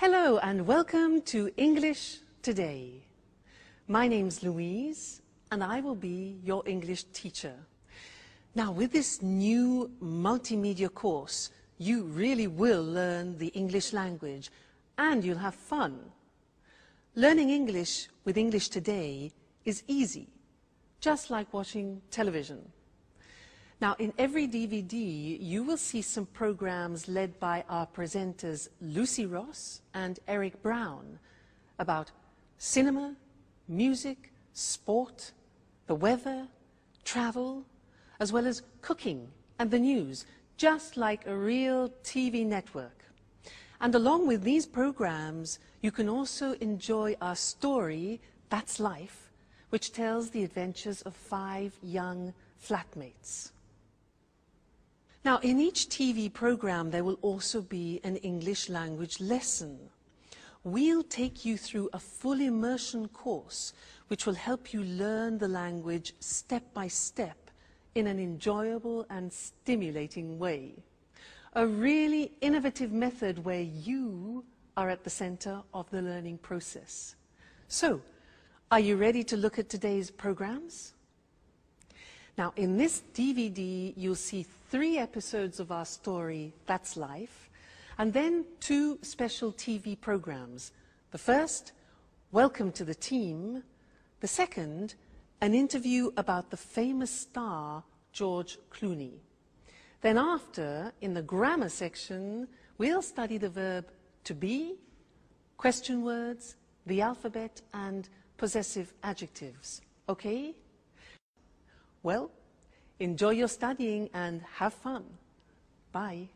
Hello and welcome to English Today. My name's Louise and I will be your English teacher. Now with this new multimedia course, you really will learn the English language and you'll have fun. Learning English with English Today is easy, just like watching television. Now, in every DVD, you will see some programs led by our presenters Lucy Ross and Eric Brown about cinema, music, sport, the weather, travel, as well as cooking and the news, just like a real TV network. And along with these programs, you can also enjoy our story, That's Life, which tells the adventures of 5 young flatmates. Now, in each TV program, there will also be an English language lesson. We'll take you through a full immersion course, which will help you learn the language step by step in an enjoyable and stimulating way. A really innovative method where you are at the center of the learning process. So, are you ready to look at today's programs? Now, in this DVD, you'll see 3 episodes of our story, That's Life, and then 2 special TV programs. The first, Welcome to the Team. The second, an interview about the famous star, George Clooney. Then after, in the grammar section, we'll study the verb to be, question words, the alphabet, and possessive adjectives. Okay? Well, enjoy your studying and have fun. Bye.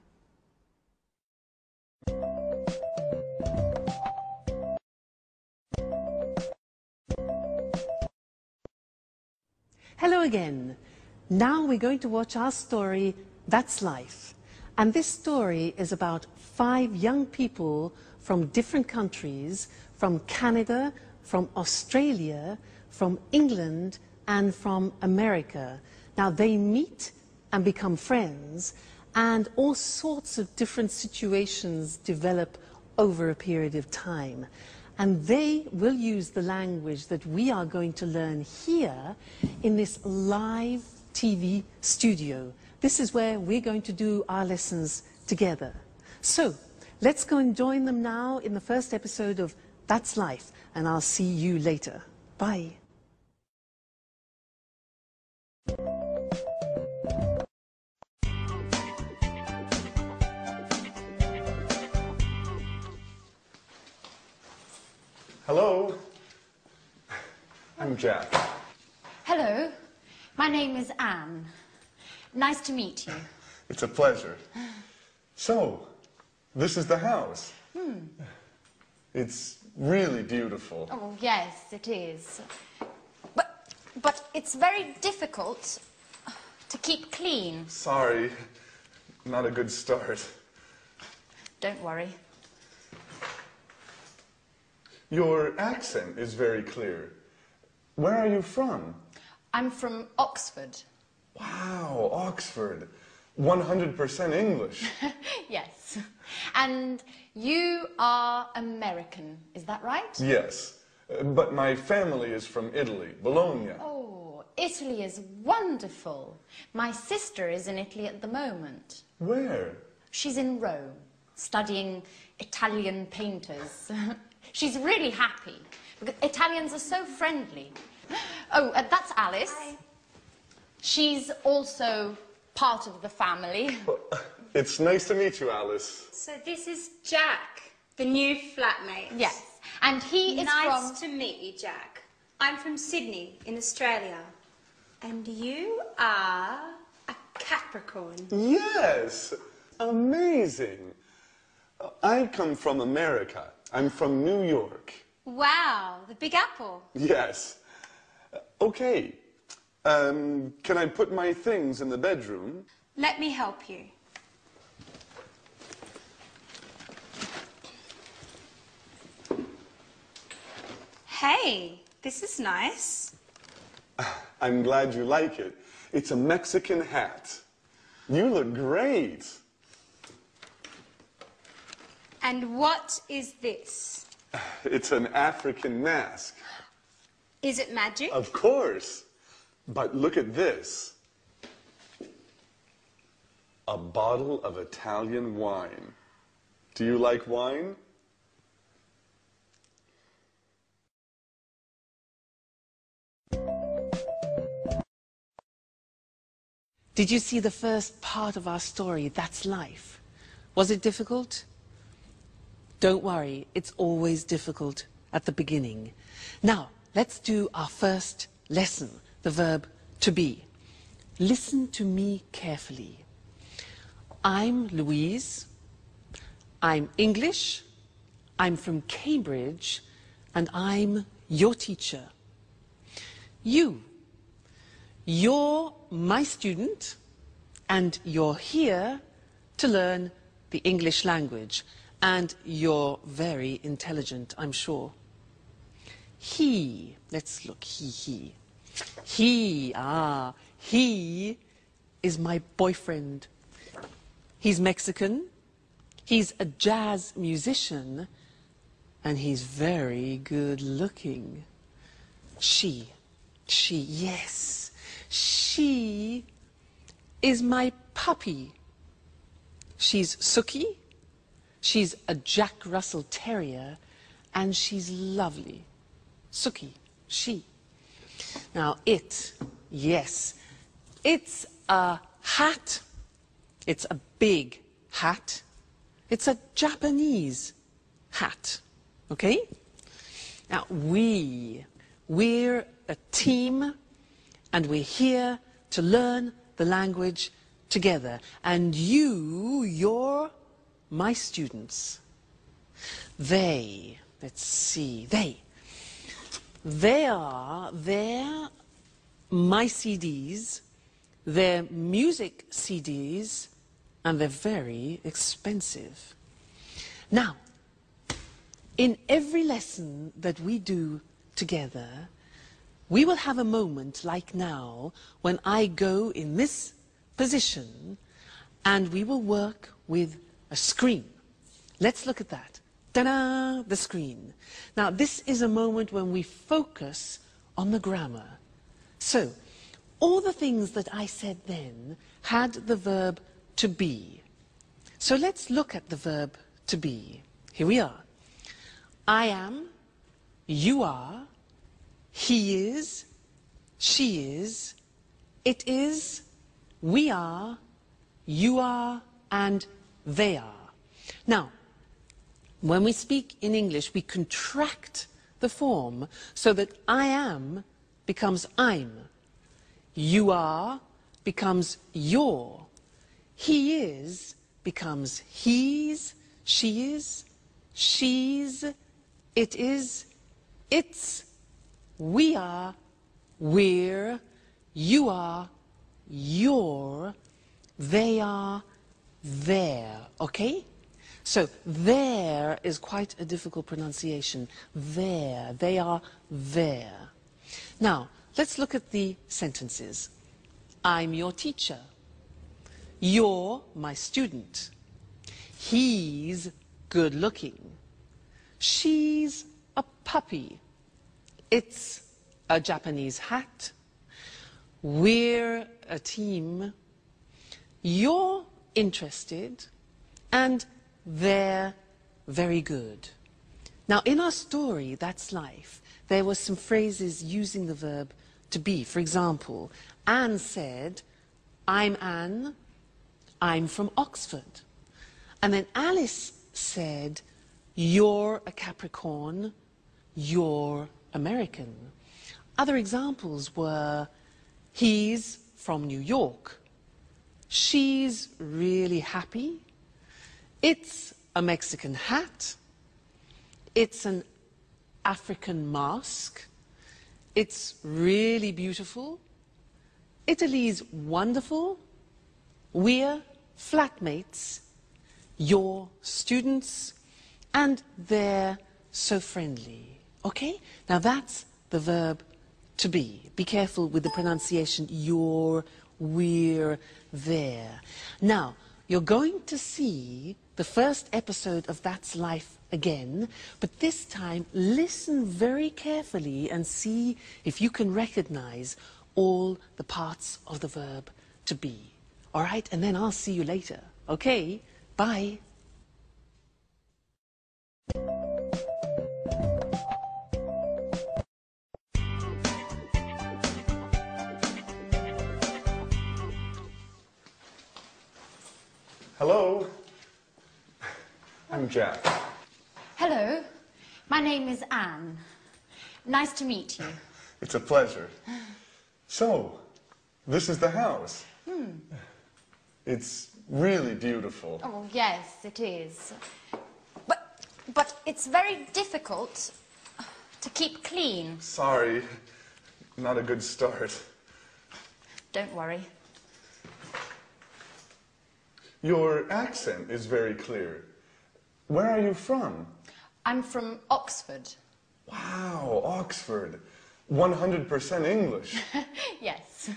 Hello again. Now we're going to watch our story, That's Life. And this story is about 5 young people from different countries, from Canada, from Australia, from England, and from America. Now they meet and become friends, and all sorts of different situations develop over a period of time. And they will use the language that we are going to learn here in this live TV studio. This is where we're going to do our lessons together. So let's go and join them now in the first episode of That's Life, and I'll see you later. Bye. Hello, I'm Jack. Hello, my name is Anne. Nice to meet you. It's a pleasure. So, this is the house. It's really beautiful. Oh, yes, it is. But it's very difficult to keep clean. Sorry, not a good start. Don't worry. Your accent is very clear. Where are you from? I'm from Oxford. Wow, Oxford. 100% English. Yes. And you are American, is that right? Yes, but my family is from Italy, Bologna. Oh, Italy is wonderful. My sister is in Italy at the moment. Where? She's in Rome, studying Italian painters. She's really happy, because Italians are so friendly. Oh, that's Alice. Hi. She's also part of the family. Well, it's nice to meet you, Alice. So this is Jack, the new flatmate. Yes, and he is Nice to meet you, Jack. I'm from Sydney, in Australia. And you are a Capricorn. Yes, amazing. I come from America. I'm from New York. Wow, the Big Apple. Yes. Okay. Can I put my things in the bedroom? Let me help you. Hey, this is nice. I'm glad you like it. It's a Mexican hat. You look great. And what is this? It's an African mask. Is it magic? Of course. But look at this. A bottle of Italian wine. Do you like wine? Did you see the first part of our story? That's life. Was it difficult? Don't worry, it's always difficult at the beginning. Now, let's do our first lesson, the verb to be. Listen to me carefully. I'm Louise. I'm English. I'm from Cambridge. And I'm your teacher. You're my student, and you're here to learn the English language. And you're very intelligent, I'm sure. Let's look, he is my boyfriend. He's Mexican, he's a jazz musician, and he's very good looking. She is my puppy. She's Suki, she's a Jack Russell Terrier, and she's lovely. Suki, she. Now it's a hat. It's a big hat. It's a Japanese hat. Okay? Now we're a team, and we're here to learn the language together. And you're my students. They're my CDs, they're music CDs, and they're very expensive. Now, in every lesson that we do together, we will have a moment like now when I go in this position and we will work with a screen. Let's look at that. Ta-da! The screen. Now, this is a moment when we focus on the grammar. So, all the things that I said then had the verb to be. So let's look at the verb to be. Here we are. I am, you are, he is, she is, it is, we are, you are, and they are. Now, when we speak in English, we contract the form so that I am becomes I'm. You are becomes your. He is becomes he's, she is, she's, it is, it's, we are, we're, you are, you're, they are, they're. Okay? So there is quite a difficult pronunciation. There, they are there. Now, let's look at the sentences. I'm your teacher. You're my student. He's good looking. She's a puppy. It's a Japanese hat. We're a team. You're interested. And they're very good. Now, in our story, That's Life, there were some phrases using the verb to be. For example, Anne said, I'm Anne, I'm from Oxford. And then Alice said, you're a Capricorn, you're American. Other examples were, he's from New York, she's really happy, it's a Mexican hat, it's an African mask, it's really beautiful, Italy's wonderful, we're flatmates, you're students, and they're so friendly. Okay? Now that's the verb to be. Be careful with the pronunciation, you're, we're, there. Now, you're going to see the first episode of That's Life again, but this time listen very carefully and see if you can recognize all the parts of the verb to be. All right? And then I'll see you later. Okay? Bye. Hello. I'm Jack. Hello, my name is Anne. Nice to meet you. It's a pleasure. So, this is the house. It's really beautiful. Oh, yes, it is. But it's very difficult to keep clean. Sorry, not a good start. Don't worry. Your accent is very clear. Where are you from? I'm from Oxford. Wow, Oxford. 100% English. Yes.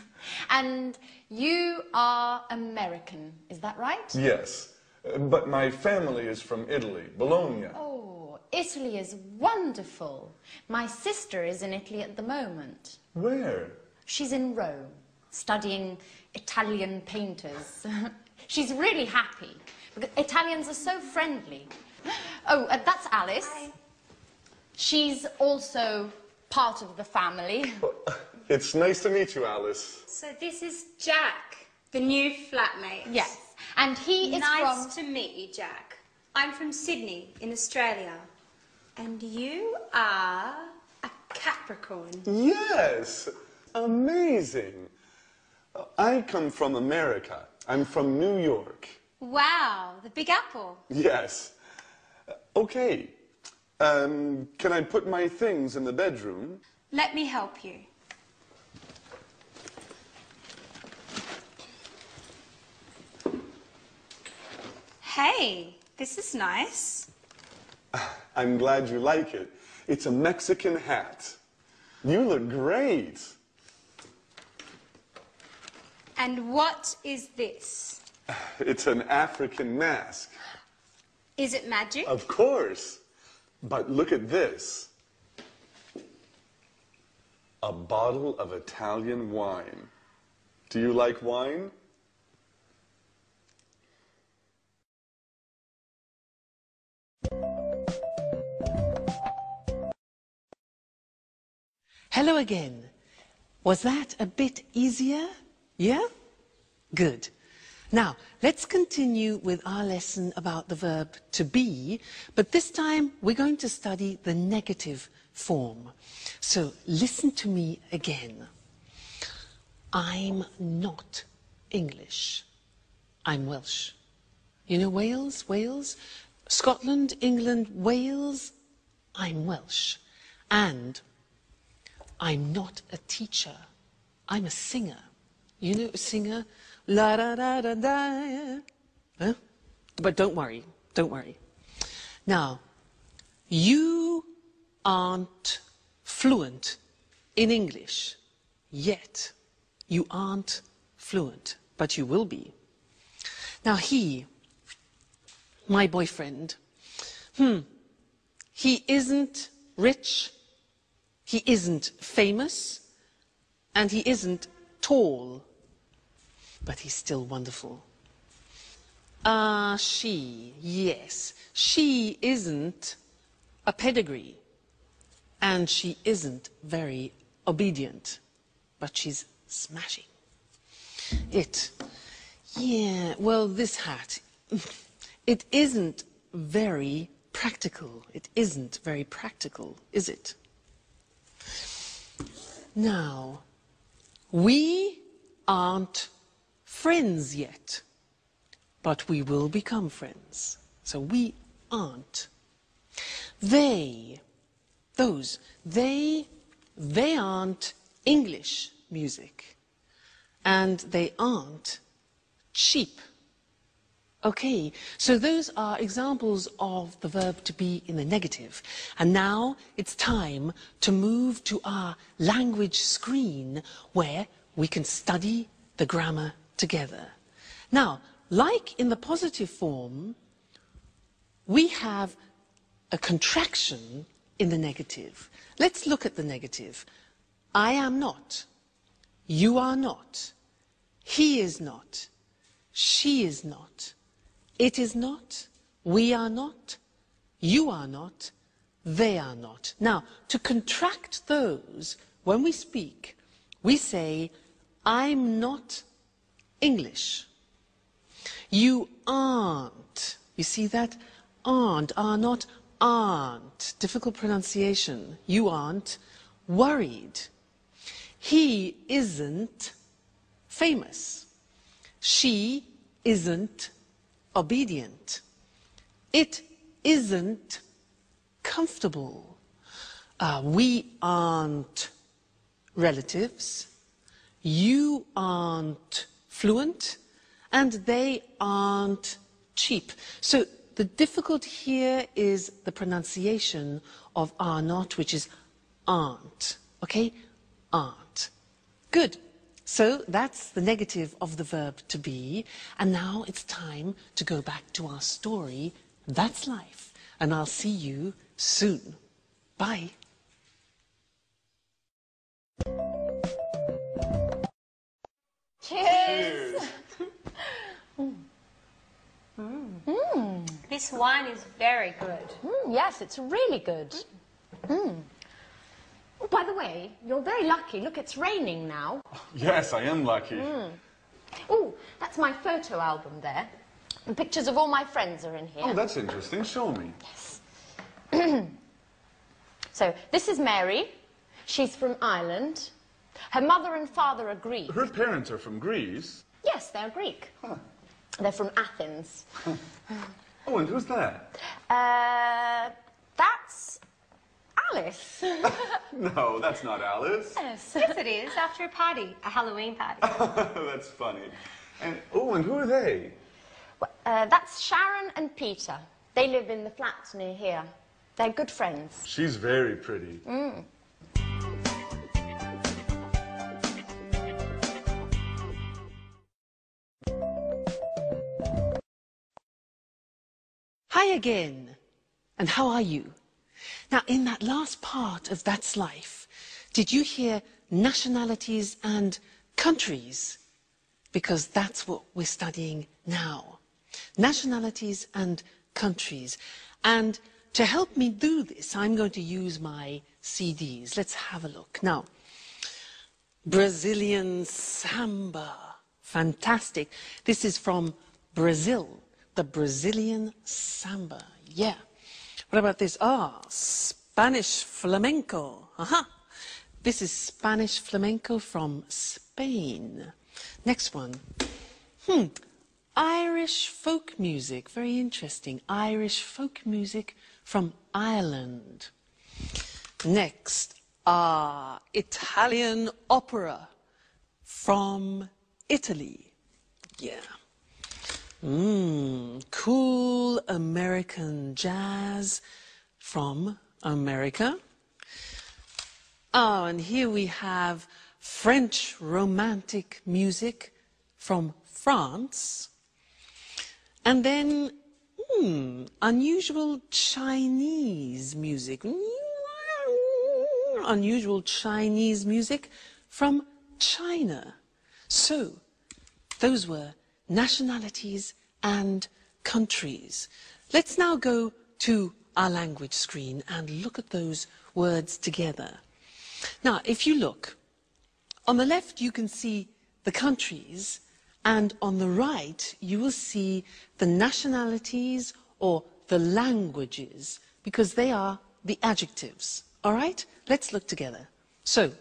And you are American, is that right? Yes, but my family is from Italy, Bologna. Oh, Italy is wonderful. My sister is in Italy at the moment. Where? She's in Rome, studying Italian painters. She's really happy, because Italians are so friendly. Oh, that's Alice. Hi. She's also part of the family. It's nice to meet you, Alice. So this is Jack, the new flatmate. Yes, and he is Nice to meet you, Jack. I'm from Sydney, in Australia. And you are a Capricorn. Yes, amazing. I come from America. I'm from New York. Wow, the Big Apple. Yes. Okay. Can I put my things in the bedroom? Let me help you. Hey, this is nice. I'm glad you like it. It's a Mexican hat. You look great. And what is this? It's an African mask. Is it magic? Of course. But look at this. A bottle of Italian wine. Do you like wine? Hello again. Was that a bit easier? Yeah? Good. Now, let's continue with our lesson about the verb to be, but this time we're going to study the negative form. So listen to me again. I'm not English. I'm Welsh. You know Wales? Wales? Scotland, England, Wales? I'm Welsh. And I'm not a teacher. I'm a singer. You know a singer? La da da da da. Huh? But don't worry, don't worry. Now, you aren't fluent in English yet. You aren't fluent, but you will be. Now he, my boyfriend, he isn't rich, he isn't famous, and he isn't tall, but he's still wonderful. She, yes, she isn't a pedigree, and she isn't very obedient, but she's smashing. This hat, it isn't very practical. It isn't very practical, is it? Now, we aren't friends yet, but we will become friends. So we aren't. They aren't English music, and they aren't cheap. Okay, so those are examples of the verb to be in the negative. And now it's time to move to our language screen where we can study the grammar together. Now, like in the positive form, we have a contraction in the negative. Let's look at the negative. I am not. You are not. He is not. She is not. It is not. We are not. You are not. They are not. Now, to contract those, when we speak, we say, I'm not English. You aren't. You see that? Aren't, are not, aren't. Difficult pronunciation. You aren't worried. He isn't famous. She isn't obedient. It isn't comfortable. We aren't relatives. You aren't fluent. And they aren't cheap. So the difficulty here is the pronunciation of are not, which is aren't. Okay? Aren't. Good. So that's the negative of the verb to be. And now it's time to go back to our story. That's life. And I'll see you soon. Bye. Cheers! This wine is very good. Yes, it's really good. Oh, by the way, you're very lucky. Look, it's raining now. Yes, I am lucky. Oh, that's my photo album there. And pictures of all my friends are in here. Oh, that's interesting. Show me. So, this is Mary. She's from Ireland. Her mother and father are Greek. Her parents are from Greece. Yes, they're Greek. Huh. They're from Athens. Oh, and who's that? That's Alice. No, that's not Alice. Yes. Yes, it is. After a party, a Halloween party. That's funny. And who are they? That's Sharon and Peter. They live in the flats near here. They're good friends. She's very pretty. Hi again. And how are you? Now, in that last part of That's Life, did you hear nationalities and countries? Because that's what we're studying now. Nationalities and countries. And to help me do this, I'm going to use my CDs. Let's have a look. Now, Brazilian samba. Fantastic. This is from Brazil. The Brazilian samba. Yeah. What about this? Spanish flamenco. This is Spanish flamenco from Spain. Next one. Irish folk music. Very interesting. Irish folk music from Ireland. Next. Italian opera from Italy. Yeah. Cool American jazz from America. And here we have French romantic music from France. And then unusual Chinese music. Unusual Chinese music from China. So, those were nationalities and countries. Let's now go to our language screen and look at those words together. Now, if you look, on the left you can see the countries, and on the right you will see the nationalities or the languages, because they are the adjectives. All right? Let's look together. So,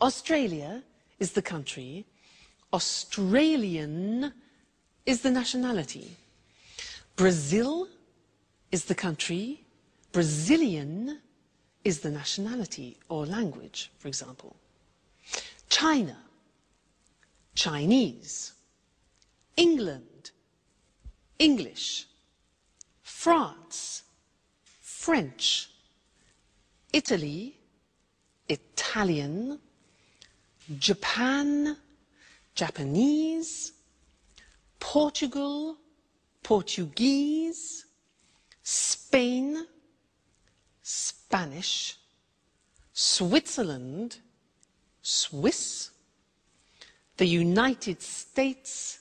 Australia is the country. Australian is the nationality. Brazil is the country. Brazilian is the nationality or language, for example. China, Chinese. England, English. France, French. Italy, Italian. Japan, Japanese. Portugal, Portuguese, Spain, Spanish, Switzerland, Swiss, the United States,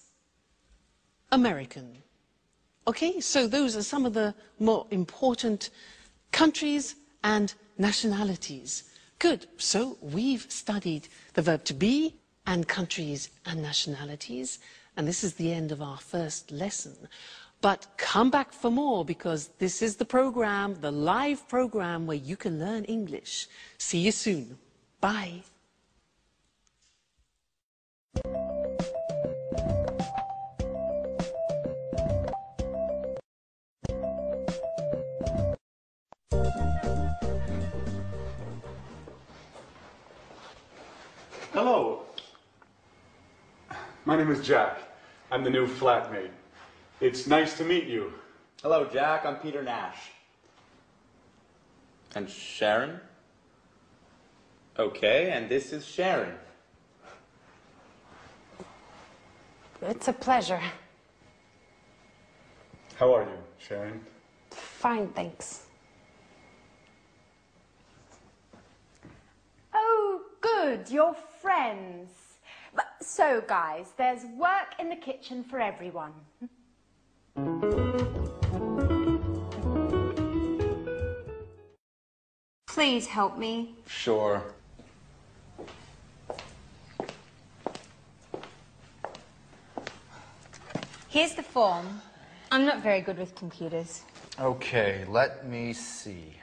American. Okay, so those are some of the more important countries and nationalities. Good, so we've studied the verb to be and countries and nationalities, and this is the end of our first lesson. But come back for more, because this is the program, the live program where you can learn English. See you soon. Bye. Hello. My name is Jack. I'm the new flatmate. It's nice to meet you. Hello, Jack. I'm Peter Nash. And Sharon? Okay, and this is Sharon. It's a pleasure. How are you, Sharon? Fine, thanks. Oh, good, you're friends. So, guys, there's work in the kitchen for everyone. Please help me. Sure. Here's the form. I'm not very good with computers. Okay, let me see.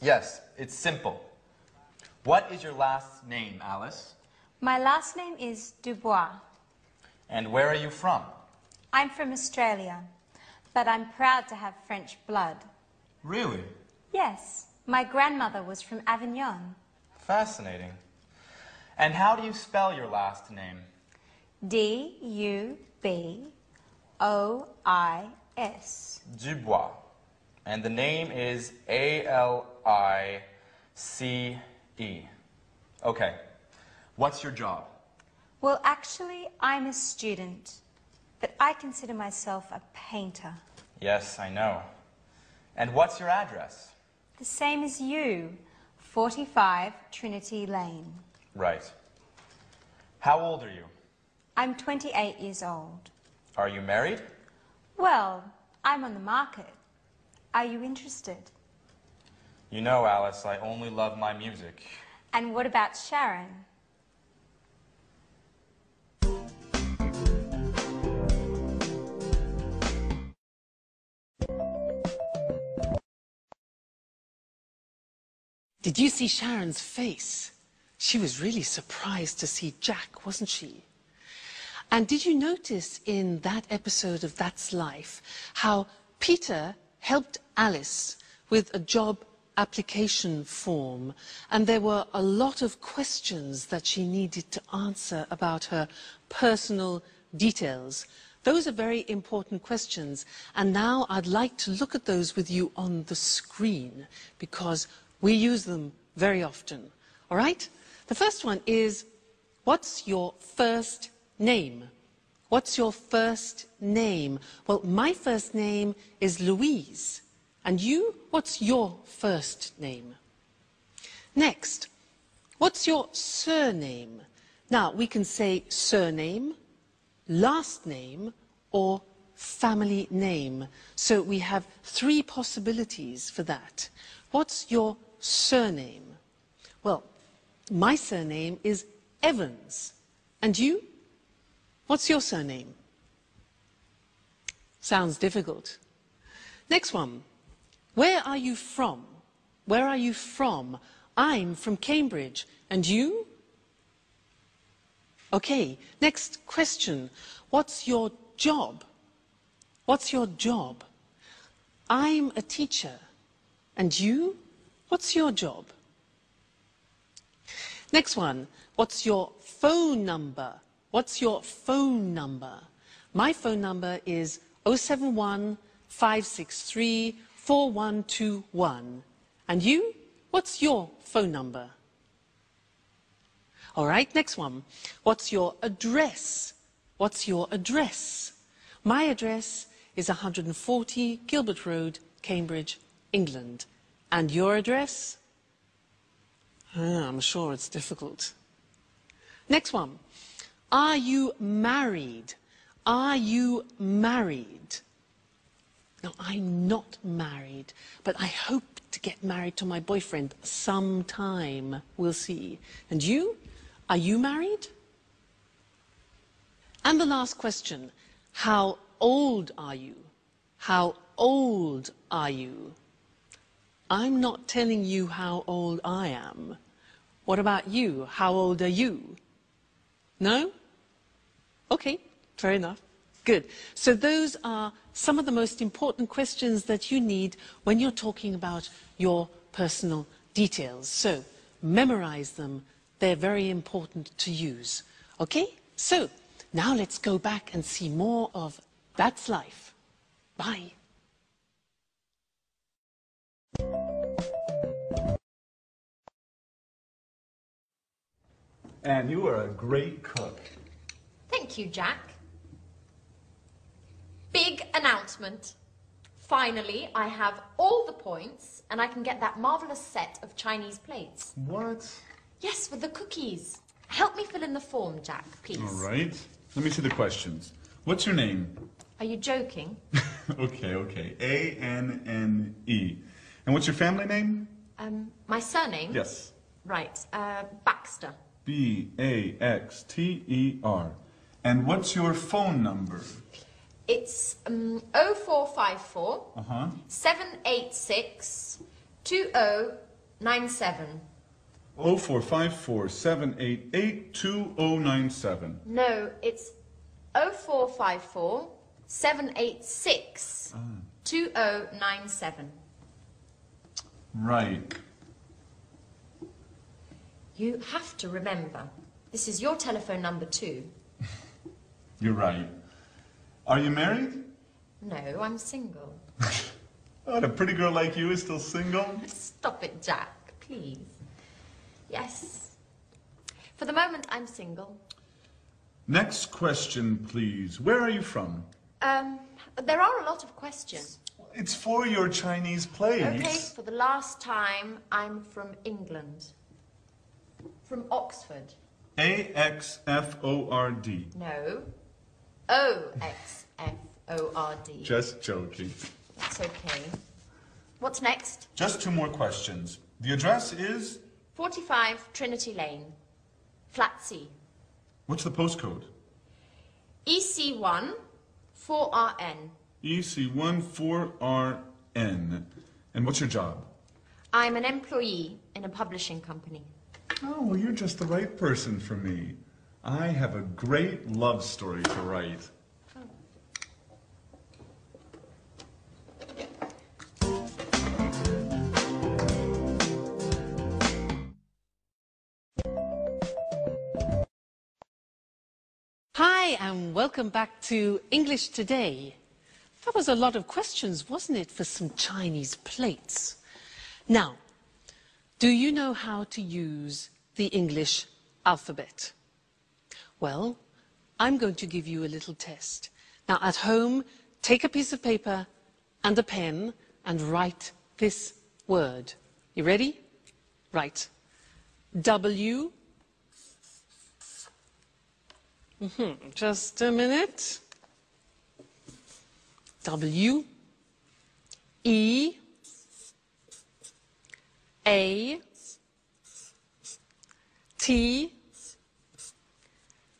Yes, it's simple. What is your last name, Alice? My last name is Dubois. And where are you from? I'm from Australia, but I'm proud to have French blood. Really? Yes, my grandmother was from Avignon. Fascinating. And how do you spell your last name? D-U-B-O-I-S. Dubois. And the name is A-L-I-C-E. Okay. What's your job? Well, actually, I'm a student, but I consider myself a painter. Yes, I know. And what's your address? The same as you, 45 Trinity Lane. Right. How old are you? I'm 28 years old. Are you married? Well, I'm on the market. Are you interested? You know, Alice, I only love my music. And what about Sharon? Did you see Sharon's face? She was really surprised to see Jack, wasn't she? And did you notice in that episode of That's Life how Peter helped Alice with a job application form, and there were a lot of questions that she needed to answer about her personal details. Those are very important questions, and now I'd like to look at those with you on the screen, because we use them very often. All right? The first one is, what's your first name? What's your first name? Well, my first name is Louise. And you, what's your first name? Next, what's your surname? Now, we can say surname, last name, or family name. So we have three possibilities for that. What's your surname? Well, my surname is Evans. And you? What's your surname? Sounds difficult. Next one. Where are you from? Where are you from? I'm from Cambridge. And you? Okay, next question. What's your job? What's your job? I'm a teacher. And you? What's your job? Next one. What's your phone number? What's your phone number? My phone number is 071 563 4121. And you? What's your phone number? All right, next one. What's your address? what's your address? My address is 140 Gilbert Road, Cambridge, England. And your address? I'm sure it's difficult. Next one. Are you married? Are you married? Now, I'm not married, but I hope to get married to my boyfriend sometime. We'll see. And you? Are you married? And the last question. How old are you? How old are you? I'm not telling you how old I am. What about you? How old are you? No? Okay, fair enough. Good. So those are some of the most important questions that you need when you're talking about your personal details. So memorize them. They're very important to use. Okay? So now let's go back and see more of That's Life. Bye. And you are a great cook. Thank you, Jack. Big announcement. Finally, I have all the points and I can get that marvellous set of Chinese plates. What? Yes, with the cookies. Help me fill in the form, Jack, please. All right. Let me see the questions. What's your name? Are you joking? Okay. A-N-N-E. And what's your family name? My surname? Yes. Right, Baxter. B-A-X-T-E-R. And what's your phone number? It's 0454 786 2097. 0454 788 2097. No, it's 0454 786 2097. Right. You have to remember, this is your telephone number too. You're right. Are you married? No, I'm single. What, a pretty girl like you is still single? Stop it, Jack, please. Yes. For the moment, I'm single. Next question, please. Where are you from? There are a lot of questions. It's for your Chinese plays. Okay, for the last time, I'm from England. From Oxford. A-X-F-O-R-D. No. O-X-F-O-R-D. Just joking. That's okay. What's next? Just two more questions. The address is? 45 Trinity Lane. Flat C. What's the postcode? EC1 4RN. EC1 4RN. And what's your job? I'm an employee in a publishing company. Oh, well, you're just the right person for me. I have a great love story to write. Hi, and welcome back to English Today. That was a lot of questions, wasn't it, for some Chinese plates? Now, do you know how to use the English alphabet? Well, I'm going to give you a little test. Now, at home, take a piece of paper and a pen and write this word. You ready? Write W. Just a minute. W. E. A. T.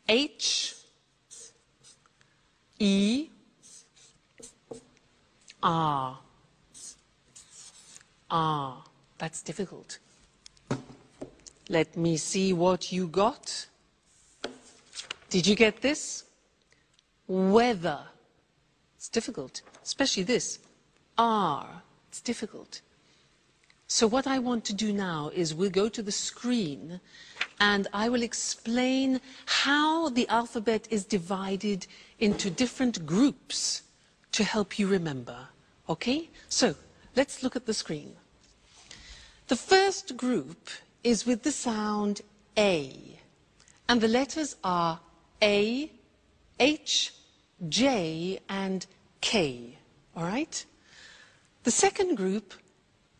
H. E. R. R. That's difficult. Let me see what you got. Did you get this? Weather. It's difficult, especially this. R. It's difficult. So what I want to do now is we'll go to the screen and I will explain how the alphabet is divided into different groups to help you remember. Okay? So let's look at the screen. The first group is with the sound A. And the letters are A, H, J, and K, all right? The second group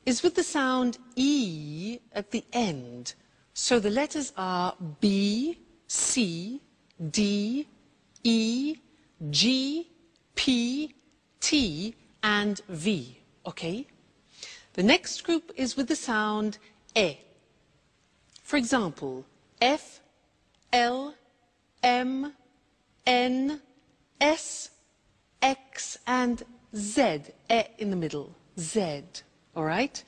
is with the sound E at the end. So the letters are B, C, D, E, G, P, T, and V, okay? The next group is with the sound E. For example, F, L, M, N, S, X, and Z, E in the middle, Z, all right?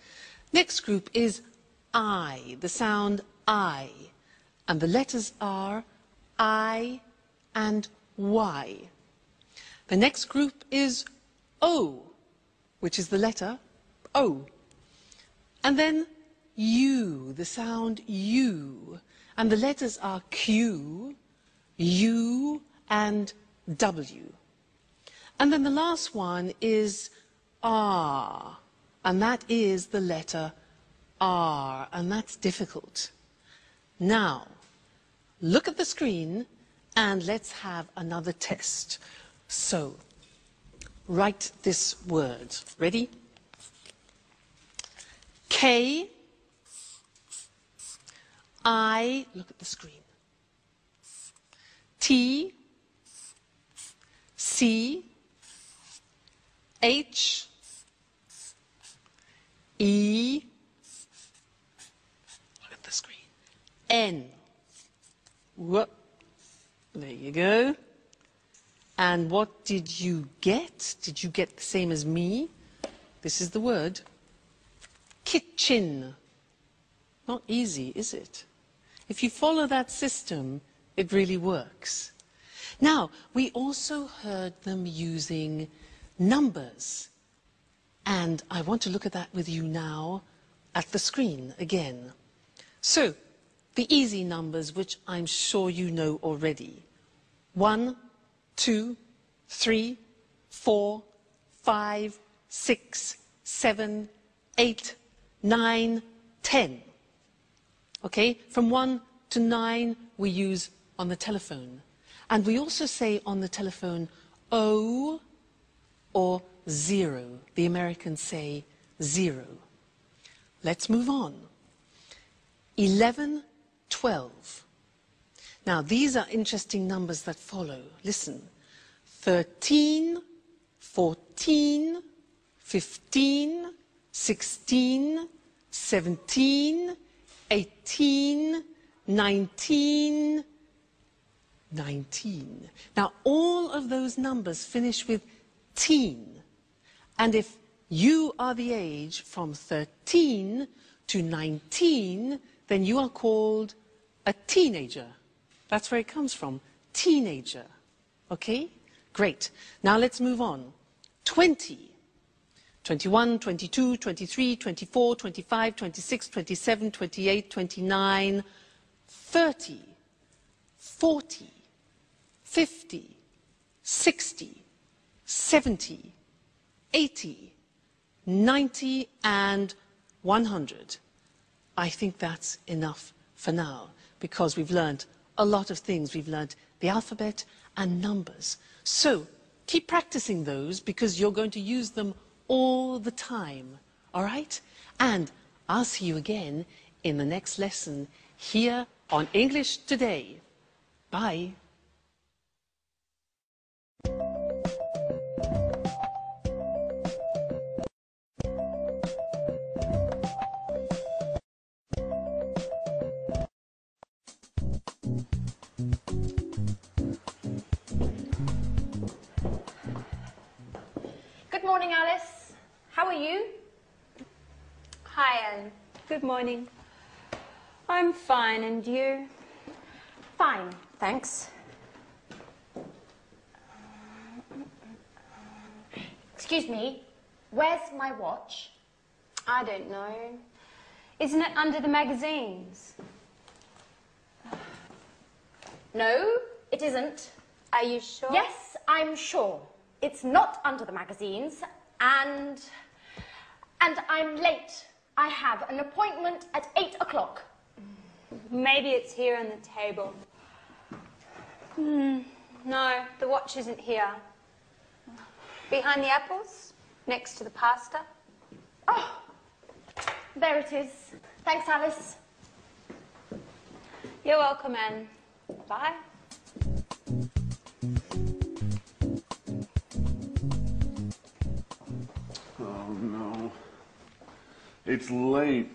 Next group is I, the sound I, and the letters are I and Y. The next group is O, which is the letter O. And then U, the sound U, and the letters are Q, U, and W. And then the last one is R, and that is the letter R, and that's difficult. Now, look at the screen and let's have another test. So, write this word. Ready? K, I, look at the screen. T, C, H, E, look at the screen, N. Whoop. There you go. And what did you get? Did you get the same as me? This is the word. Kitchen. Not easy, is it? If you follow that system, it really works. Now, we also heard them using numbers. And I want to look at that with you now at the screen again. So, the easy numbers, which I'm sure you know already. 1, 2, 3, 4, 5, 6, 7, 8, 9, 10. Okay, from 1 to 9 we use on the telephone. And we also say on the telephone O or 0. The Americans say 0. Let's move on. 11, 12. Now these are interesting numbers that follow. Listen. 13, 14, 15, 16, 17, 18, 19, 19. Now all of those numbers finish with teen. And if you are the age from 13 to 19, then you are called a teenager. That's where it comes from, teenager. Okay? Great. Now let's move on. 20. 21, 22, 23, 24, 25, 26, 27, 28, 29, 30, 40, 50, 60, 70, 80, 90, and 100. I think that's enough for now, because we've learned a lot of things. We've learned the alphabet and numbers. So keep practicing those, because you're going to use them all the time, all right? And I'll see you again in the next lesson here on English Today. Bye. Good morning, Alice. How are you? Hi, Ellen. Good morning. I'm fine, and you? Fine, thanks. Excuse me, where's my watch? I don't know. Isn't it under the magazines? No, it isn't. Are you sure? Yes, I'm sure. It's not under the magazines, and I'm late. I have an appointment at 8 o'clock. Maybe it's here on the table. No, the watch isn't here. Behind the apples, next to the pasta. Oh, there it is. Thanks, Alice. You're welcome, Anne. Bye. Oh, no. It's late.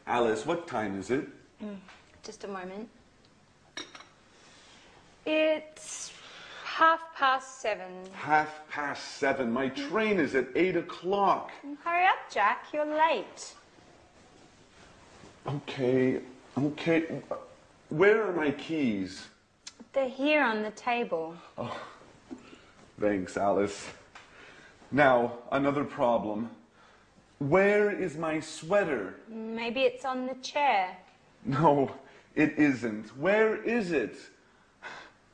Alice, what time is it? Just a moment. It's 7:30. 7:30. My train is at 8 o'clock. Hurry up, Jack. You're late. Okay. Where are my keys? They're here on the table. Thanks, Alice. Now, another problem. Where is my sweater? Maybe it's on the chair. No, it isn't. Where is it?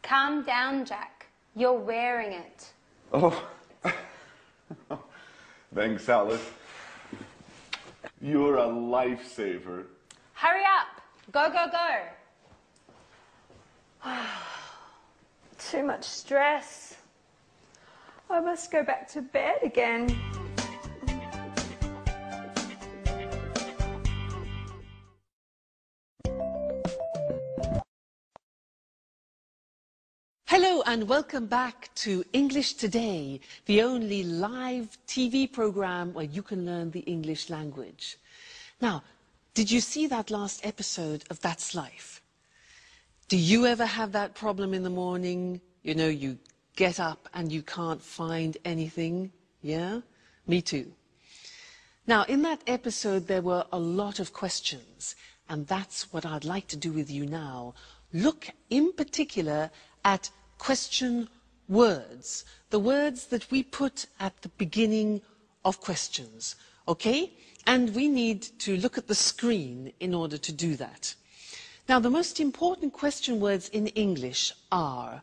Calm down, Jack. You're wearing it. Oh. Thanks, Alice. You're a lifesaver. Hurry up. Go, go, go. Too much stress. I must go back to bed again. Hello and welcome back to English Today, the only live TV program where you can learn the English language. Now, did you see that last episode of That's Life? Do you ever have that problem in the morning? You know, you get up and you can't find anything? Yeah? Me too. Now, in that episode, there were a lot of questions, and that's what I'd like to do with you now. Look in particular at question words, the words that we put at the beginning of questions, okay? And we need to look at the screen in order to do that. Now, the most important question words in English are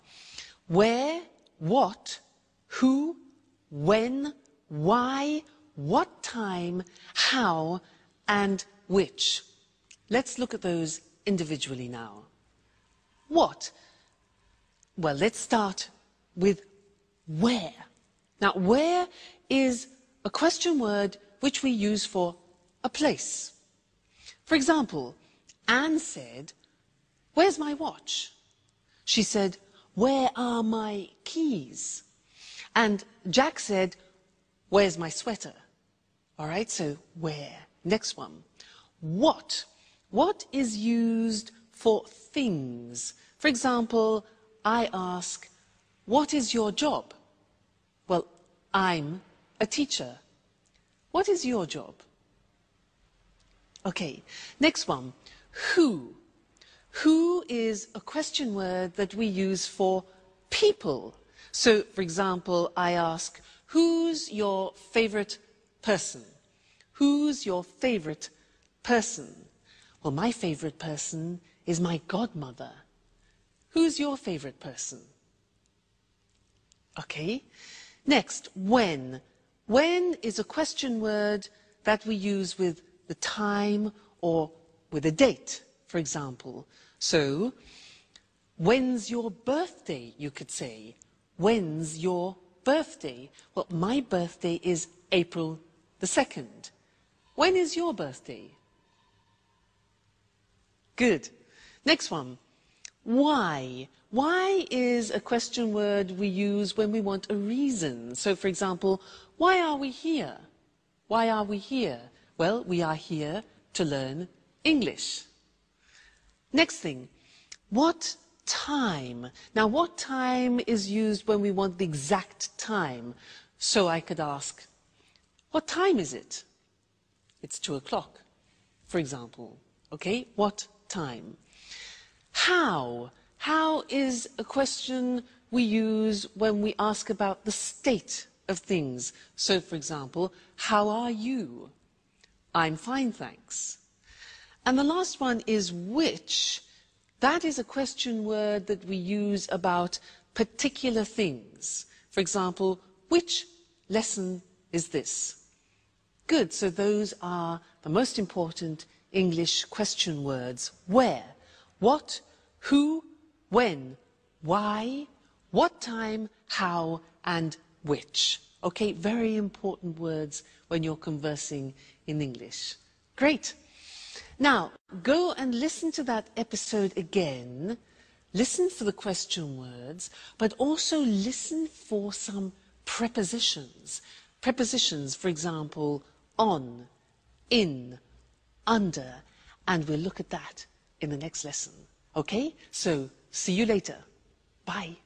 where, what, who, when, why, what time, how, and which. Let's look at those individually now. What? Well, let's start with where. Now, where is a question word which we use for a place. For example, Anne said, "Where's my watch?" She said, "Where are my keys?" And Jack said, "Where's my sweater?" All right, so where? Next one. What? What is used for things? For example, I ask, "What is your job?" Well, I'm a teacher. What is your job? Okay, next one. Who? Who is a question word that we use for people. So, for example, I ask, "Who's your favorite person?" Who's your favorite person? Well, my favorite person is my godmother. Who's your favorite person? Okay. Next, when. When is a question word that we use with the time or with a date, for example. So, when's your birthday, you could say. When's your birthday? Well, my birthday is April the 2nd. When is your birthday? Good. Next one. Why? Why is a question word we use when we want a reason. So, for example, why are we here? Why are we here? Well, we are here to learn English. Next thing, what time? Now, what time is used when we want the exact time? So I could ask, what time is it? It's 2 o'clock, for example. Okay, what time? How? How is a question we use when we ask about the state of things. So, for example, how are you? I'm fine, thanks. And the last one is which. That is a question word that we use about particular things. For example, which lesson is this? Good, so those are the most important English question words. Where, what, who, when, why, what time, how, and which. Okay, very important words when you're conversing in English. Great. Now, go and listen to that episode again. Listen for the question words, but also listen for some prepositions. Prepositions, for example, on, in, under, and we'll look at that in the next lesson. Okay? So, see you later. Bye.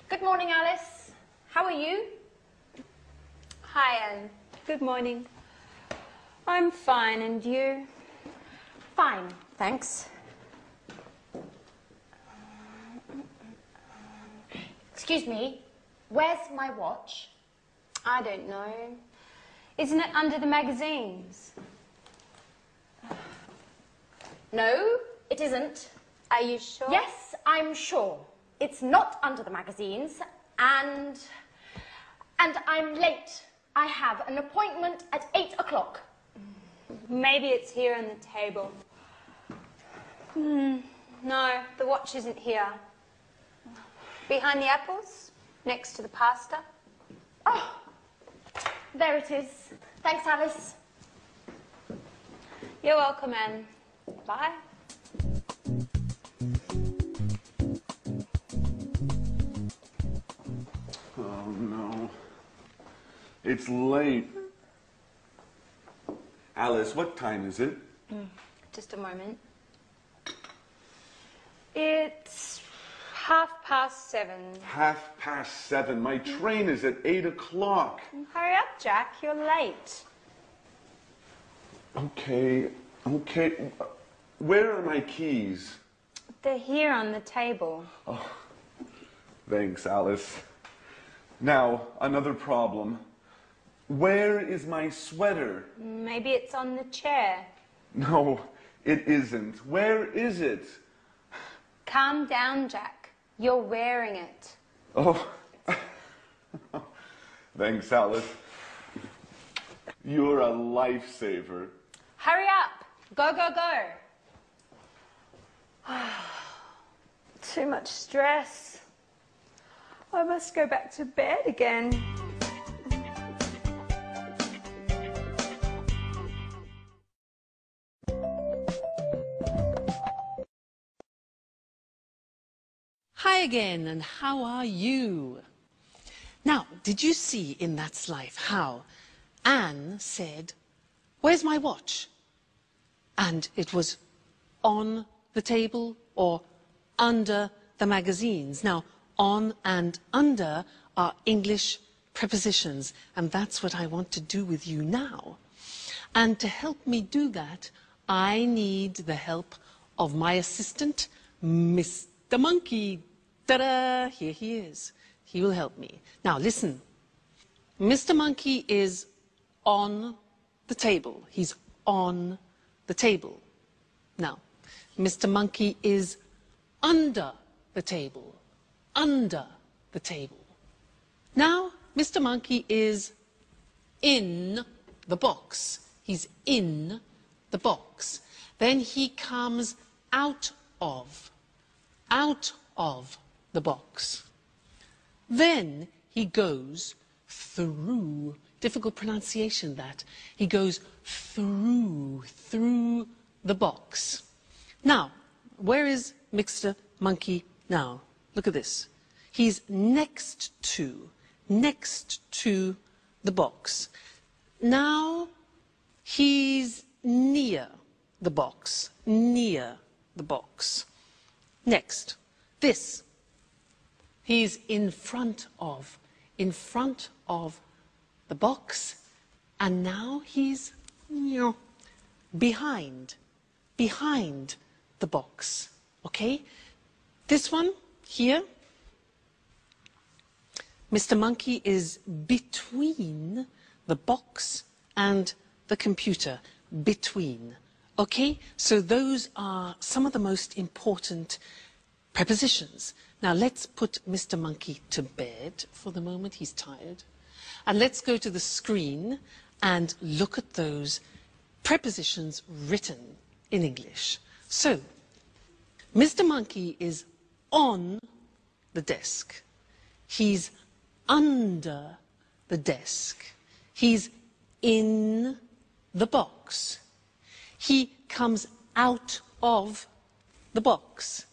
Good morning, Alice. How are you? Hi, Anne. Good morning. I'm fine, and you? Fine, thanks. Excuse me, where's my watch? I don't know. Isn't it under the magazines? No, it isn't. Are you sure? Yes, I'm sure. It's not under the magazines, and I'm late. I have an appointment at 8 o'clock. Maybe it's here on the table. No, the watch isn't here. Behind the apples, next to the pasta. Oh, there it is. Thanks, Alice. You're welcome, Anne. Bye. Oh, no. It's late. Alice, what time is it? Just a moment. It's 7:30. 7:30. My train is at 8 o'clock. Hurry up, Jack. You're late. Okay. Where are my keys? They're here on the table. Thanks, Alice. Now, another problem. Where is my sweater? Maybe it's on the chair. No, it isn't. Where is it? Calm down, Jack. You're wearing it. Oh, thanks, Alice. You're a lifesaver. Hurry up. Go, go, go. Too much stress. I must go back to bed again. Hi again, and how are you? Now, did you see in that slide how Anne said, "Where's my watch?" And it was on the table or under the magazines. Now, on and under are English prepositions, and that's what I want to do with you now. And to help me do that, I need the help of my assistant, Mr. Monkey. Ta-da! Here he is. He will help me. Now, listen. Mr. Monkey is on the table. He's on the table. Now, Mr. Monkey is under the table. Under the table. Now, Mr. Monkey is in the box. He's in the box. Then he comes out of the box. Then he goes through, difficult pronunciation that, he goes through the box. Now, where is Mr. Monkey now? Look at this. He's next to the box. Now, he's near the box, Next, this. He's in front of the box, and now he's behind the box, okay? This one here, Mr. Monkey is between the box and the computer, between, okay? So those are some of the most important prepositions. Now let's put Mr. Monkey to bed for the moment, he's tired. And let's go to the screen and look at those prepositions written in English. So, Mr. Monkey is on the desk. He's under the desk. He's in the box. He comes out of the box.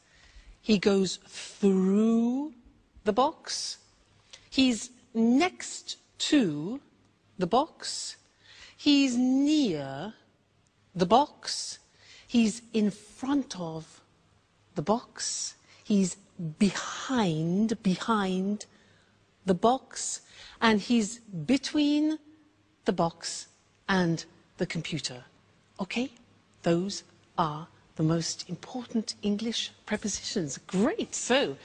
He goes through the box. He's next to the box. He's near the box. He's in front of the box. He's behind the box. And he's between the box and the computer. Okay? Those are the most important English prepositions. Great. So,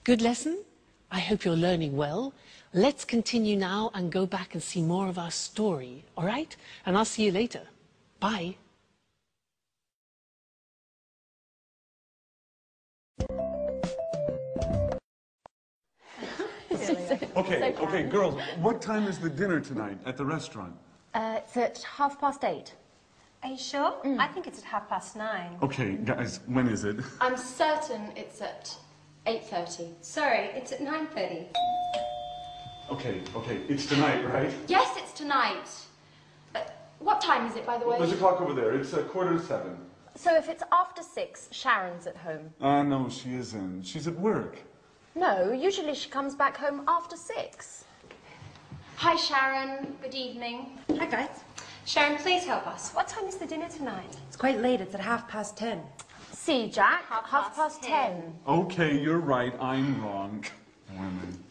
good lesson. I hope you're learning well. Let's continue now and go back and see more of our story. All right? And I'll see you later. Bye. Okay, girls, what time is the dinner tonight at the restaurant? It's at 8:30. Are you sure? I think it's at 9:30. Okay, guys, when is it? I'm certain it's at 8:30. Sorry, it's at 9:30. Okay, it's tonight, right? Yes, it's tonight. What time is it, by the way? There's a clock over there. It's 7:15. So if it's after 6, Sharon's at home. No, she isn't. She's at work. No, usually she comes back home after 6. Hi, Sharon. Good evening. Hi, guys. Sharon, please help us. What time is the dinner tonight? It's quite late. It's at 10:30. See, Jack, 10:30. Okay, you're right. I'm wrong. Women.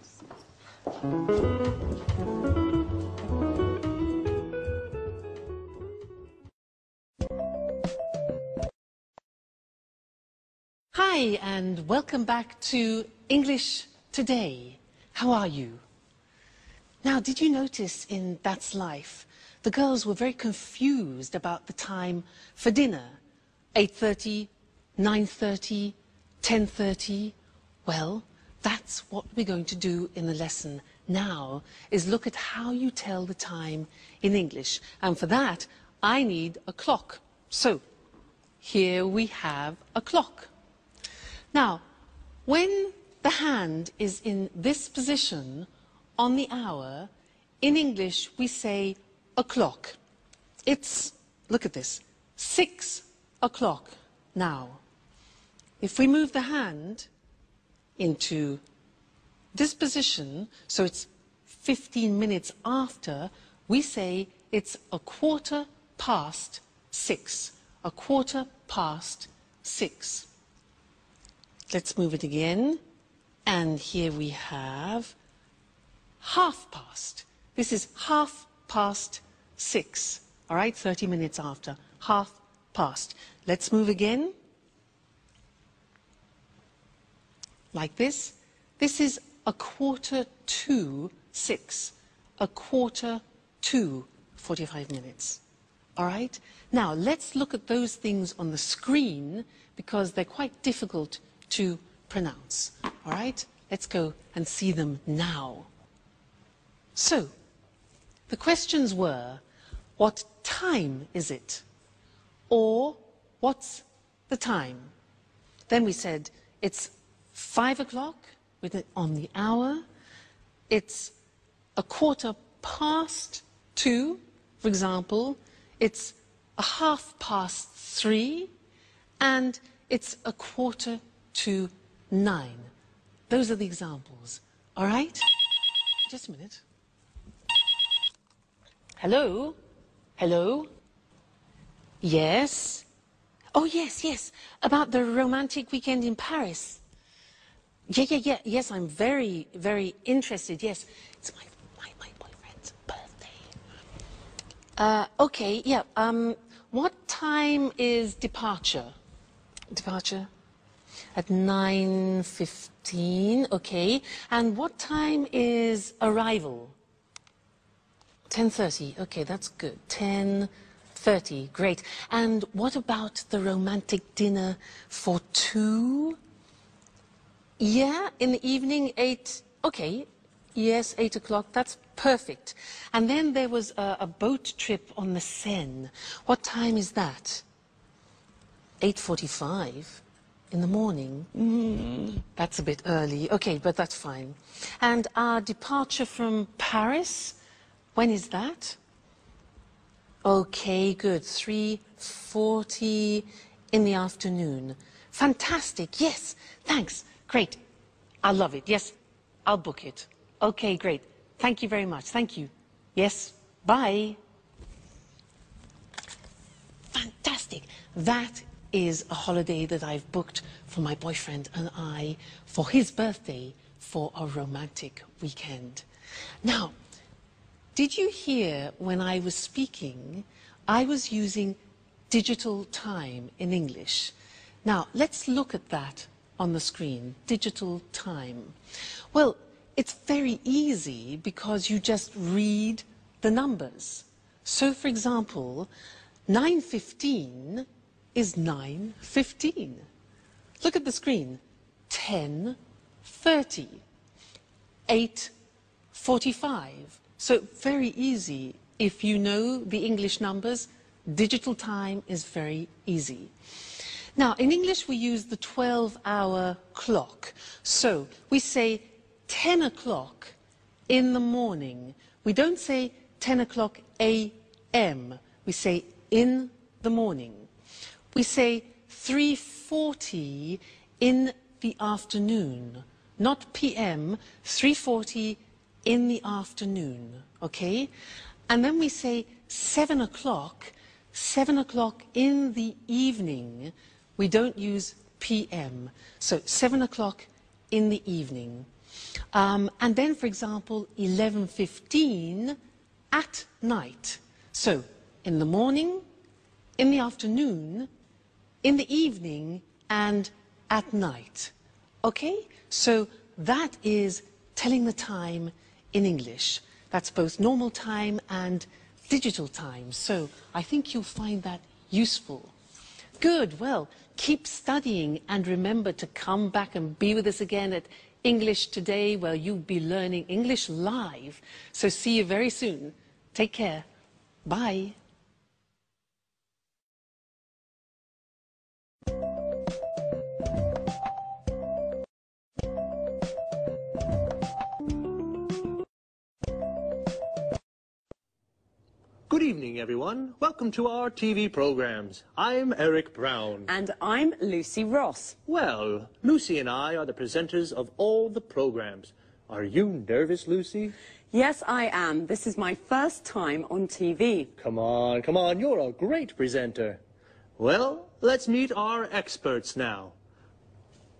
Hi, and welcome back to English Today. How are you? Now, did you notice in That's Life, the girls were very confused about the time for dinner? 8:30, 9:30, 10:30? Well, that's what we're going to do in the lesson now, is look at how you tell the time in English. And for that, I need a clock. So, here we have a clock. Now, when the hand is in this position on the hour, in English we say o'clock. It's, look at this, 6 o'clock now. If we move the hand into this position, so it's 15 minutes after, we say it's 6:15. 6:15. Let's move it again. And here we have 6:30. This is 6:30. All right, 30 minutes after. 6:30. Let's move again. Like this. This is 6:45. 6:45, 45 minutes. All right? Now, let's look at those things on the screen because they're quite difficult to pronounce. All right? Let's go and see them now. So, the questions were, what time is it? Or, what's the time? Then we said, it's 5 o'clock with it on the hour. It's 2:15, for example. It's 3:30, and it's 8:45. Those are the examples. All right? Just a minute. Hello? Hello? Yes? Oh, yes. About the romantic weekend in Paris. Yeah. Yes, I'm very, very interested. Yes. It's my boyfriend's birthday. Okay, yeah. What time is departure? Departure? At 9:15, okay. And what time is arrival? 10:30, okay, that's good. 10:30, great. And what about the romantic dinner for two? Yeah, in the evening, 8, okay. Yes, 8 o'clock, that's perfect. And then there was a boat trip on the Seine. What time is that? 8:45 in the morning. That's a bit early. Okay, but that's fine. And our departure from Paris, when is that? Okay, good. 3:40 in the afternoon. Fantastic. Yes, thanks. Great. I'll love it. Yes, I'll book it. Okay, great. Thank you very much. Thank you. Yes, bye. Fantastic. That is a holiday that I've booked for my boyfriend and I for his birthday for a romantic weekend. Now, did you hear when I was speaking, I was using digital time in English. Now, let's look at that on the screen, digital time. Well, it's very easy because you just read the numbers. So, for example, 9:15 is 9:15. Look at the screen. 10:30. 8:45. So very easy. If you know the English numbers, digital time is very easy. Now, in English, we use the 12-hour clock. So we say 10 o'clock in the morning. We don't say 10 o'clock a.m. We say in the morning. We say 3:40 in the afternoon, not p.m., 3:40 in the afternoon, okay? And then we say 7 o'clock in the evening. We don't use p.m., so 7 o'clock in the evening. And then, for example, 11:15 at night. So, in the morning, in the afternoon, in the evening, and at night. Okay? So that is telling the time in English. That's both normal time and digital time. So I think you'll find that useful. Good. Well, keep studying and remember to come back and be with us again at English Today, where you'll be learning English live. So see you very soon. Take care. Bye. Good evening, everyone. Welcome to our TV programs. I'm Eric Brown. And I'm Lucy Ross. Well, Lucy and I are the presenters of all the programs. Are you nervous, Lucy? Yes, I am. This is my first time on TV. Come on, you're a great presenter. Well, let's meet our experts now.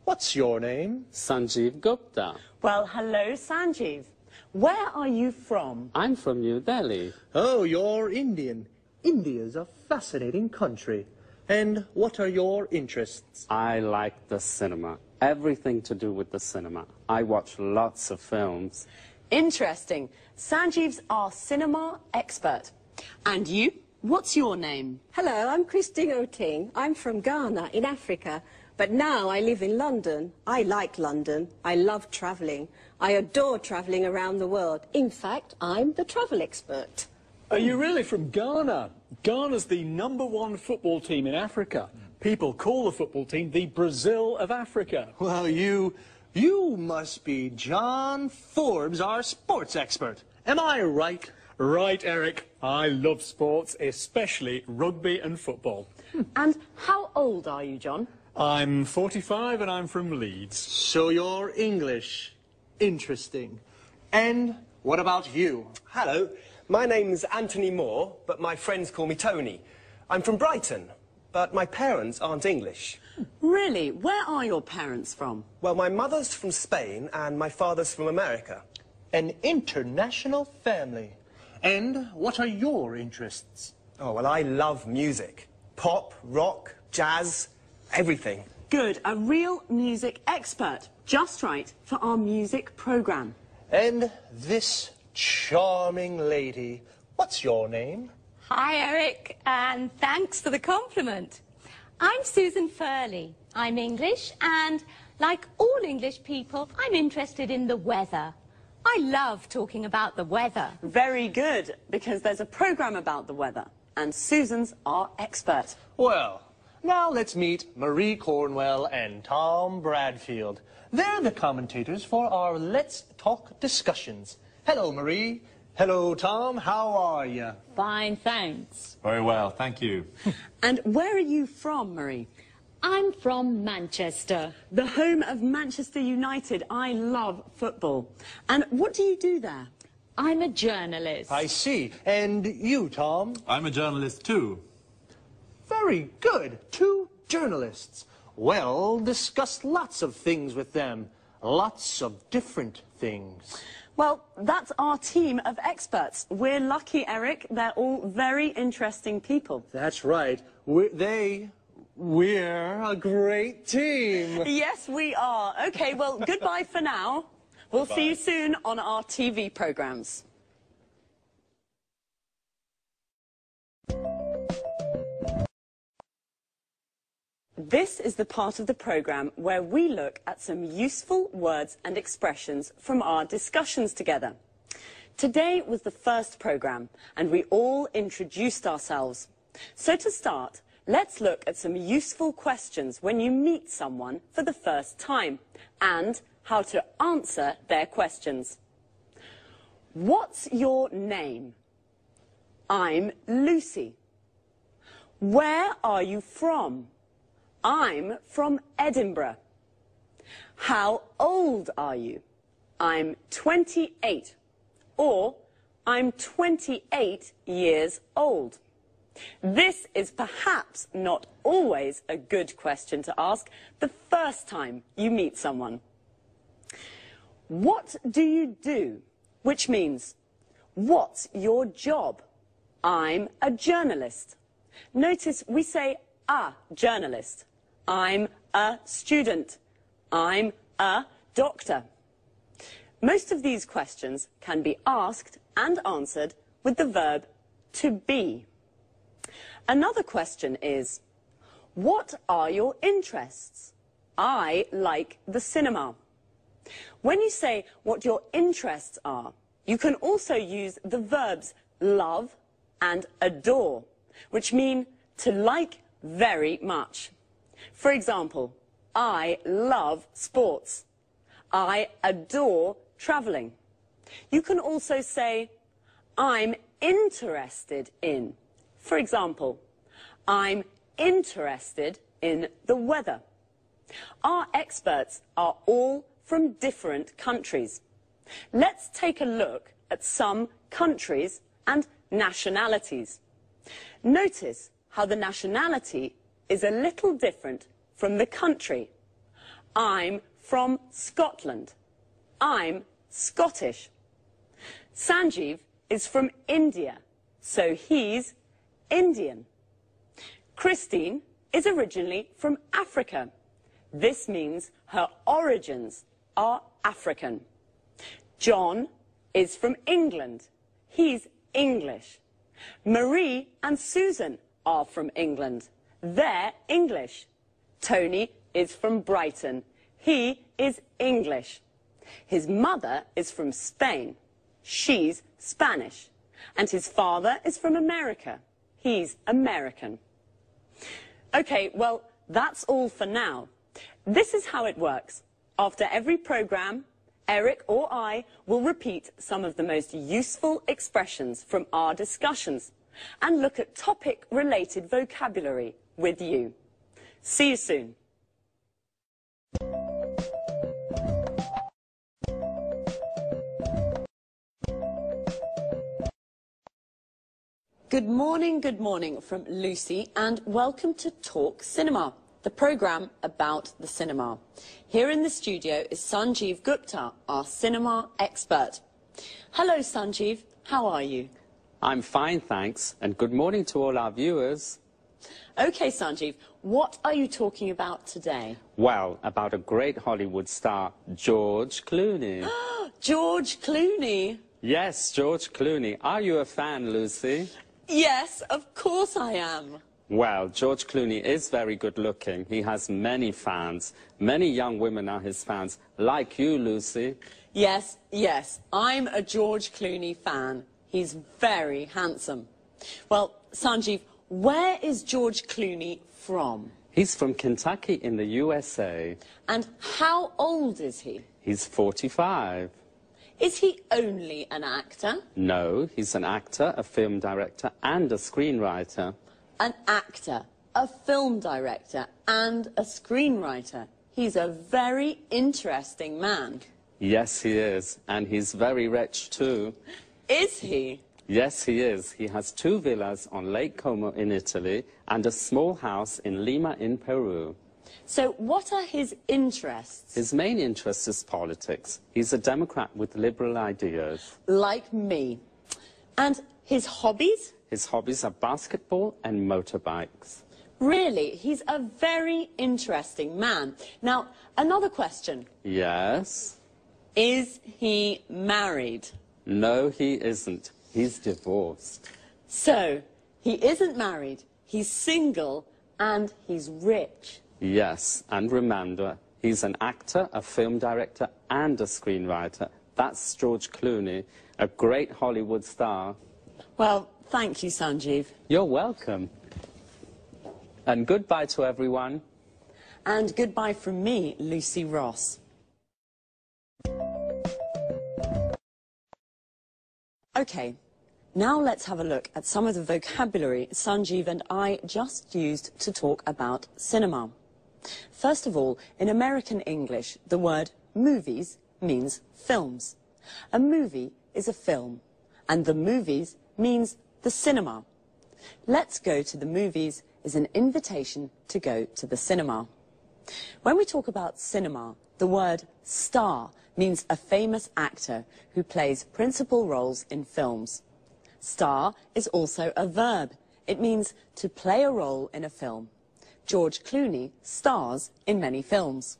What's your name? Sanjeev Gupta. Well, hello, Sanjeev. Where are you from? I'm from New Delhi. Oh, you're Indian. India's a fascinating country. And what are your interests? I like the cinema. Everything to do with the cinema. I watch lots of films. Interesting. Sanjeev's our cinema expert. And you? What's your name? Hello, I'm Christine Oting. I'm from Ghana in Africa. But now I live in London. I like London. I love travelling. I adore travelling around the world. In fact, I'm the travel expert. Are you really from Ghana? Ghana's the #1 football team in Africa. People call the football team the Brazil of Africa. Well, you must be John Forbes, our sports expert. Am I right? Right, Eric. I love sports, especially rugby and football. And how old are you, John? I'm 45 and I'm from Leeds. So you're English. Interesting. And what about you? Hello, my name's Anthony Moore, but my friends call me Tony. I'm from Brighton, but my parents aren't English. Really? Where are your parents from? Well, my mother's from Spain and my father's from America. An international family. And what are your interests? Oh, well, I love music. Pop, rock, jazz, everything. Good, a real music expert. Just right for our music programme. And this charming lady, what's your name? Hi, Eric, and thanks for the compliment. I'm Susan Furley. I'm English, and Like all English people, I'm interested in the weather. I love talking about the weather. Very good, because there's a programme about the weather, and Susan's our expert. Well, now let's meet Marie Cornwell and Tom Bradfield. They're the commentators for our Let's Talk discussions. Hello, Marie. Hello, Tom. How are you? Fine, thanks. Very well, thank you. And where are you from, Marie? I'm from Manchester. The home of Manchester United. I love football. And what do you do there? I'm a journalist. I see. And you, Tom? I'm a journalist too. Very good. 2 journalists. Well, discuss lots of things with them. Lots of different things. Well, that's our team of experts. We're lucky, Eric. They're all very interesting people. That's right. We're a great team. Yes, we are. Okay, well, goodbye for now. We'll see you soon on our TV programmes. This is the part of the programme where we look at some useful words and expressions from our discussions together. Today was the first programme, and we all introduced ourselves. So to start, let's look at some useful questions when you meet someone for the first time, and how to answer their questions. What's your name? I'm Lucy. Where are you from? I'm from Edinburgh. How old are you? I'm 28. Or, I'm 28 years old. This is perhaps not always a good question to ask the first time you meet someone. What do you do? Which means, what's your job? I'm a journalist. Notice we say a journalist. I'm a student. I'm a doctor. Most of these questions can be asked and answered with the verb to be. Another question is, what are your interests? I like the cinema. When you say what your interests are, you can also use the verbs love and adore, which mean to like very much. For example, I love sports. I adore travelling. You can also say, I'm interested in. For example, I'm interested in the weather. Our experts are all from different countries. Let's take a look at some countries and nationalities. Notice how the nationality is a little different from the country. I'm from Scotland. I'm Scottish. Sanjeev is from India, so he's Indian. Christine is originally from Africa. This means her origins are African. John is from England. He's English. Marie and Susan are from England. They're English. Tony is from Brighton. He is English. His mother is from Spain. She's Spanish. And his father is from America. He's American. Okay, well, that's all for now. This is how it works. After every programme, Eric or I will repeat some of the most useful expressions from our discussions and look at topic-related vocabulary with you. See you soon. Good morning from Lucy, and welcome to Talk Cinema, the programme about the cinema. Here in the studio is Sanjeev Gupta, our cinema expert. Hello, Sanjeev. How are you? I'm fine, thanks, and good morning to all our viewers. Okay, Sanjeev, what are you talking about today? Well, about a great Hollywood star, George Clooney. George Clooney? Yes, George Clooney. Are you a fan, Lucy? Yes, of course I am. Well, George Clooney is very good looking. He has many fans. Many young women are his fans, like you, Lucy. Yes, yes, I'm a George Clooney fan. He's very handsome. Well, Sanjeev, where is George Clooney from? He's from Kentucky in the USA. And how old is he? He's 45. Is he only an actor? No, he's an actor, a film director, and a screenwriter. An actor, a film director, and a screenwriter. He's a very interesting man. Yes, he is. And he's very rich, too. Is he? Yes, he is. He has 2 villas on Lake Como in Italy and a small house in Lima in Peru. So what are his interests? His main interest is politics. He's a Democrat with liberal ideas. Like me. And his hobbies? His hobbies are basketball and motorbikes. Really, he's a very interesting man. Now, another question. Yes? Is he married? No, he isn't. He's divorced. So, he isn't married, he's single, and he's rich. Yes, and remember, he's an actor, a film director, and a screenwriter. That's George Clooney, a great Hollywood star. Well, thank you, Sanjeev. You're welcome. And goodbye to everyone. And goodbye from me, Lucy Ross. Okay, now let's have a look at some of the vocabulary Sanjeev and I just used to talk about cinema. First of all, in American English, the word movies means films. A movie is a film, and the movies means the cinema. Let's go to the movies is an invitation to go to the cinema. When we talk about cinema, the word star means a famous actor who plays principal roles in films. Star is also a verb. It means to play a role in a film. George Clooney stars in many films.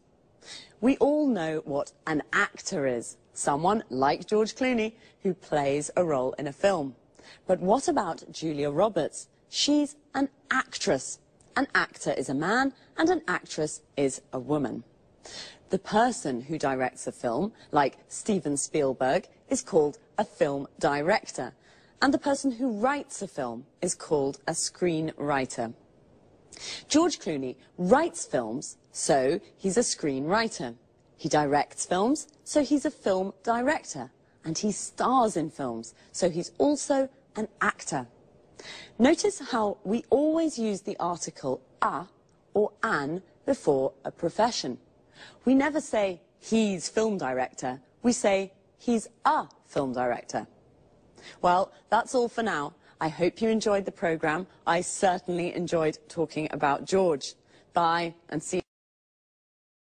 We all know what an actor is. Someone like George Clooney who plays a role in a film. But what about Julia Roberts? She's an actress. An actor is a man and an actress is a woman. The person who directs a film, like Steven Spielberg, is called a film director. And the person who writes a film is called a screenwriter. George Clooney writes films, so he's a screenwriter. He directs films, so he's a film director. And he stars in films, so he's also an actor. Notice how we always use the article a or an before a profession. We never say he's film director, we say he's a film director. Well, that's all for now. I hope you enjoyed the programme. I certainly enjoyed talking about George. Bye and see you.